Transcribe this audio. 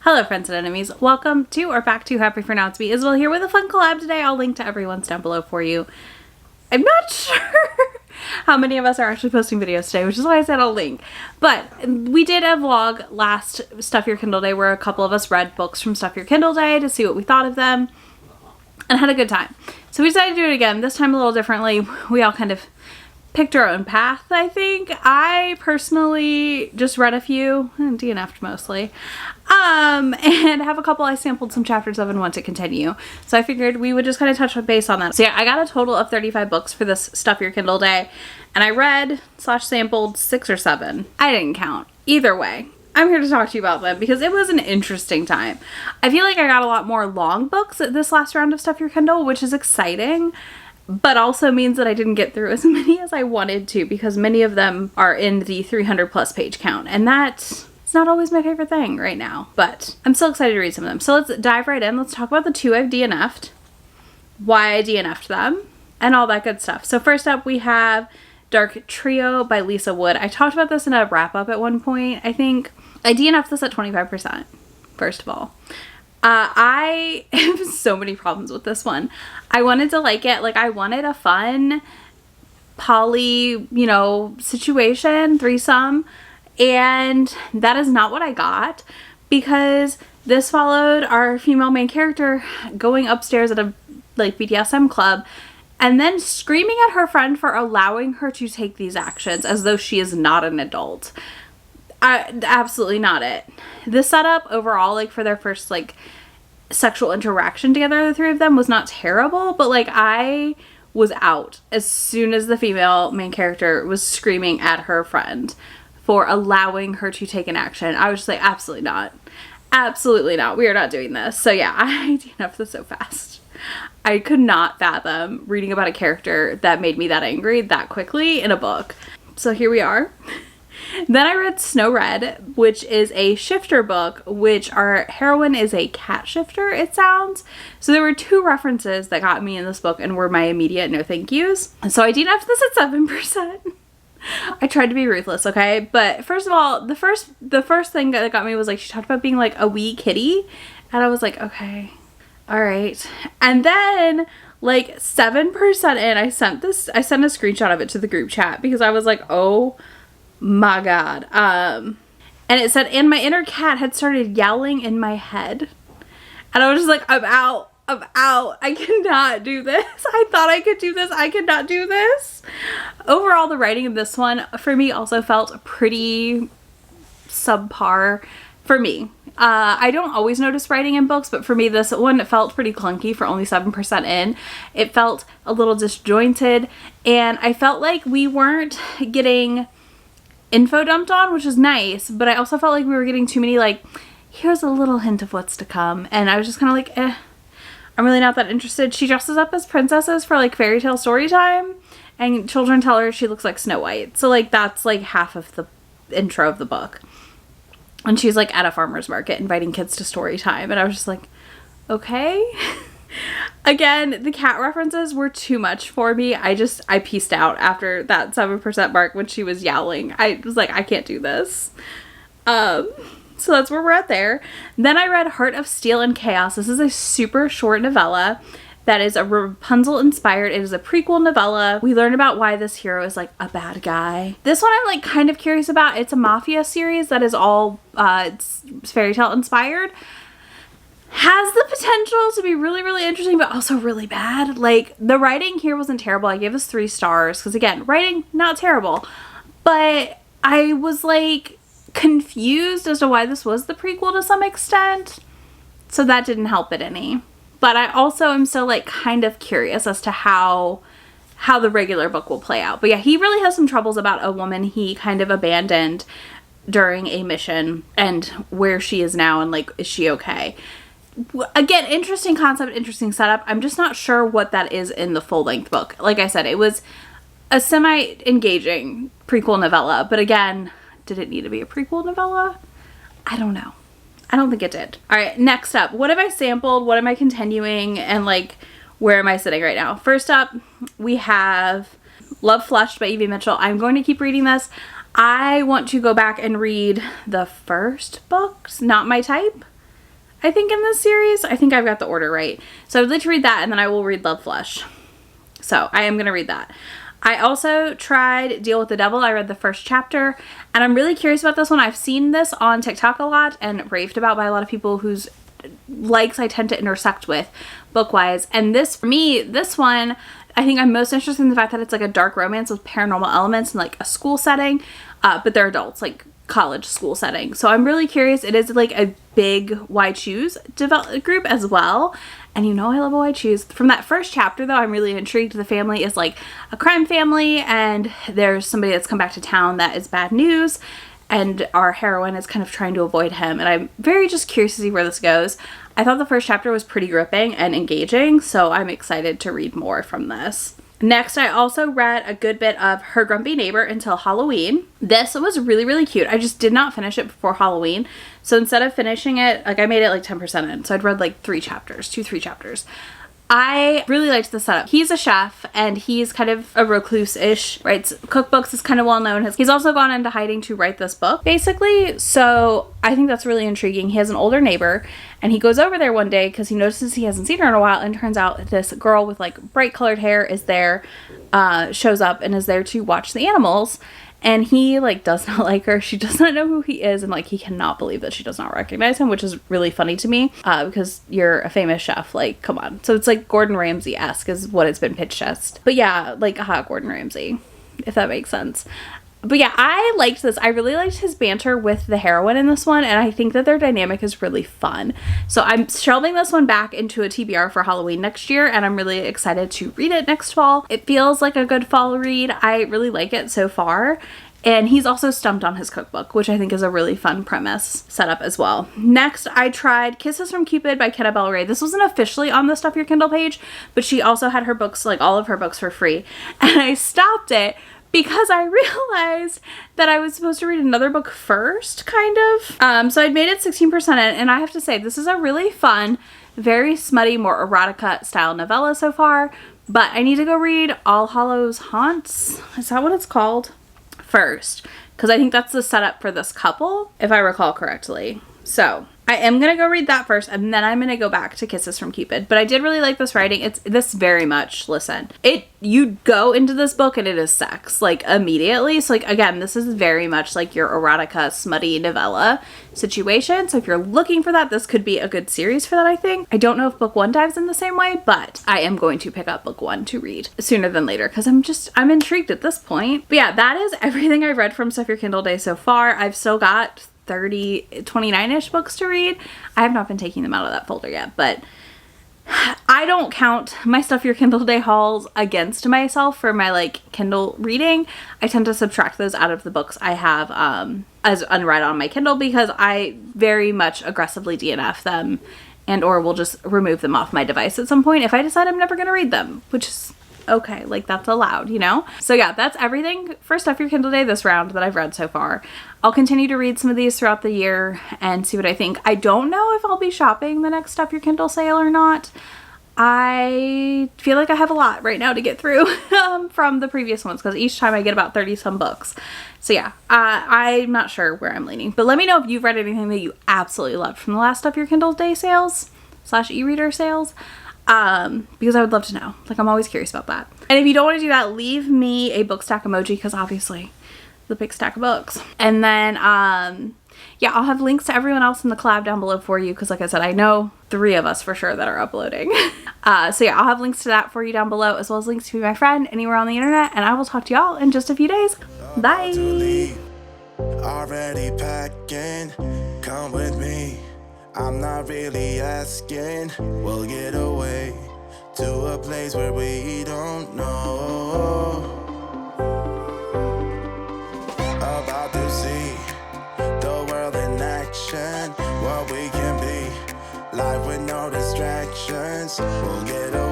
Hello friends and enemies, welcome to or back to Happy for Now. It's me, Isabel, here with a fun collab today. I'll link to everyone's down below for you. I'm not sure how many of us are actually posting videos today, which is why I said I'll link. But we did a vlog last Stuff Your Kindle Day where a couple of us read books from Stuff Your Kindle Day to see what we thought of them and had a good time. So we decided to do it again, this time a little differently. We all kind of picked our own path, I think. I personally just read a few, and DNF'd mostly, and have a couple I sampled some chapters of and want to continue. So I figured we would just kind of touch base on that. So yeah, I got a total of 35 books for this Stuff Your Kindle Day, and I read / sampled 6 or 7. I didn't count. Either way, I'm here to talk to you about them because it was an interesting time. I feel like I got a lot more long books at this last round of Stuff Your Kindle, which is exciting, but also means that I didn't get through as many as I wanted to because many of them are in the 300+ page count, and that's not always my favorite thing right now, but I'm still excited to read some of them. So let's dive right in. Let's talk about the 2 I've DNF'd, why I DNF'd them, and all that good stuff. So first up we have Dark Trio by Lisa Wood. I talked about this in a wrap-up at one point. I think I DNF'd this at 25%, first of all. I have so many problems with this one. I wanted to like it. Like, I wanted a fun poly, situation, threesome, and that is not what I got, because this followed our female main character going upstairs at a BDSM club and then screaming at her friend for allowing her to take these actions as though she is not an adult. Absolutely not it. The setup overall, for their first sexual interaction together, the 3 of them, was not terrible, but I was out as soon as the female main character was screaming at her friend for allowing her to take an action. I was just like, absolutely not. Absolutely not. We are not doing this. So yeah, I DNF'd this so fast. I could not fathom reading about a character that made me that angry that quickly in a book. So here we are. Then I read Snow Red, which is a shifter book, which our heroine is a cat shifter, it sounds. So there were 2 references that got me in this book and were my immediate no thank yous. And so I DNF'd this at 7%. I tried to be ruthless, okay? But first of all, the first thing that got me was she talked about being a wee kitty. And I was like, okay, all right. And then 7% in, I sent a screenshot of it to the group chat because I was like, oh my god. And it said, and my inner cat had started yelling in my head. And I was just like, I'm out. I cannot do this. I thought I could do this. I could not do this. Overall, the writing of this one for me also felt pretty subpar for me. I don't always notice writing in books, but for me, this one felt pretty clunky for only 7% in. It felt a little disjointed, and I felt like we weren't getting info dumped on, which is nice, but I also felt like we were getting too many here's a little hint of what's to come, and I was just kind of I'm really not that interested. She dresses up as princesses for fairy tale story time, and children tell her she looks like Snow White, so that's half of the intro of the book, and she's at a farmer's market inviting kids to story time, and I was just like, okay. Again, the cat references were too much for me. I pieced out after that 7% mark when she was yowling. I was like, I can't do this. So that's where we're at there. Then I read Heart of Steel and Chaos. This is a super short novella that is a Rapunzel inspired. It is a prequel novella. We learn about why this hero is a bad guy. This one I'm kind of curious about. It's a mafia series that is all it's fairy tale inspired. Has the potential to be really, really interesting, but also really bad. The writing here wasn't terrible. I gave this 3 stars because, again, writing, not terrible. But I was, confused as to why this was the prequel to some extent. So that didn't help it any. But I also am still, kind of curious as to how the regular book will play out. But yeah, he really has some troubles about a woman he kind of abandoned during a mission and where she is now and, is she okay? Again, interesting concept, interesting setup. I'm just not sure what that is in the full-length book. Like I said, it was a semi-engaging prequel novella, but again, did it need to be a prequel novella? I don't know. I don't think it did. All right, next up, what have I sampled? What am I continuing? And where am I sitting right now? First up, we have Love Flushed by Evie Mitchell. I'm going to keep reading this. I want to go back and read the first books, Not My Type. I think, in this series. I think I've got the order right. So I'd like to read that, and then I will read Love Flesh. So I am going to read that. I also tried Deal with the Devil. I read the first chapter, and I'm really curious about this one. I've seen this on TikTok a lot and raved about by a lot of people whose likes I tend to intersect with book-wise. And this, for me, this one, I think I'm most interested in the fact that it's like a dark romance with paranormal elements and like a school setting, but they're adults, like college school setting. So I'm really curious. It is like a big Why Choose group as well. And you know I love a Why Choose. From that first chapter though, I'm really intrigued. The family is like a crime family, and there's somebody that's come back to town that is bad news, and our heroine is kind of trying to avoid him. And I'm very just curious to see where this goes. I thought the first chapter was pretty gripping and engaging, so I'm excited to read more from this. Next, I also read a good bit of Her Grumpy Neighbor Until Halloween. This was really, really cute. I just did not finish it before Halloween. So instead of finishing it, like I made it like 10% in. So I'd read like 3 chapters. I really liked the setup. He's a chef, and he's kind of a recluse-ish, writes cookbooks, is kind of well known. He's also gone into hiding to write this book, basically. So I think that's really intriguing. He has an older neighbor, and he goes over there one day because he notices he hasn't seen her in a while, and turns out this girl with like bright colored hair is there, shows up and is there to watch the animals. And he like does not like her. She does not know who he is, and like he cannot believe that she does not recognize him, which is really funny to me, because you're a famous chef, like come on. So it's like Gordon Ramsay-esque is what it's been pitched as. But yeah, like Gordon Ramsay, if that makes sense. But yeah, I liked this. I really liked his banter with the heroine in this one, and I think that their dynamic is really fun. So I'm shelving this one back into a TBR for Halloween next year, and I'm really excited to read it next fall. It feels like a good fall read. I really like it so far. And he's also stumped on his cookbook, which I think is a really fun premise setup as well. Next, I tried Kisses from Cupid by Kenna Bell Ray. This wasn't officially on the Stuff Your Kindle page, but she also had her books, like all of her books, for free. And I stopped it because I realized that I was supposed to read another book first, kind of. So I'd made it 16% in, and I have to say, this is a really fun, very smutty, more erotica style novella so far. But I need to go read All Hallows Haunts. Is that what it's called? First, because I think that's the setup for this couple, if I recall correctly. So I am going to go read that first, and then I'm going to go back to Kisses from Cupid. But I did really like this writing. It's this very much, listen, you go into this book and it is sex, like immediately. So like, again, this is very much like your erotica, smutty novella situation. So if you're looking for that, this could be a good series for that, I think. I don't know if book 1 dives in the same way, but I am going to pick up book 1 to read sooner than later, because I'm intrigued at this point. But yeah, that is everything I've read from Stuff Your Kindle Day so far. I've still got 29-ish books to read. I have not been taking them out of that folder yet, but I don't count my Stuff Your Kindle Day hauls against myself for my like Kindle reading. I tend to subtract those out of the books I have as unread on my Kindle, because I very much aggressively DNF them and or will just remove them off my device at some point if I decide I'm never going to read them, which is okay, like that's allowed, you know? So yeah, that's everything for Stuff Your Kindle Day this round that I've read so far. I'll continue to read some of these throughout the year and see what I think. I don't know if I'll be shopping the next Stuff Your Kindle sale or not. I feel like I have a lot right now to get through from the previous ones, because each time I get about 30 some books. So yeah, I'm not sure where I'm leaning, but let me know if you've read anything that you absolutely loved from the last Stuff Your Kindle Day sales / e-reader sales. Because I would love to know. Like, I'm always curious about that. And if you don't want to do that, leave me a book stack emoji, because obviously the big stack of books. And then, yeah, I'll have links to everyone else in the collab down below for you, because like I said, I know 3 of us for sure that are uploading. So yeah, I'll have links to that for you down below, as well as links to be my friend anywhere on the internet, and I will talk to y'all in just a few days. Bye! Already packing, come with me. I'm not really asking. We'll get away to a place where we don't know. About to see the world in action, what we can be. Life with no distractions. We'll get away.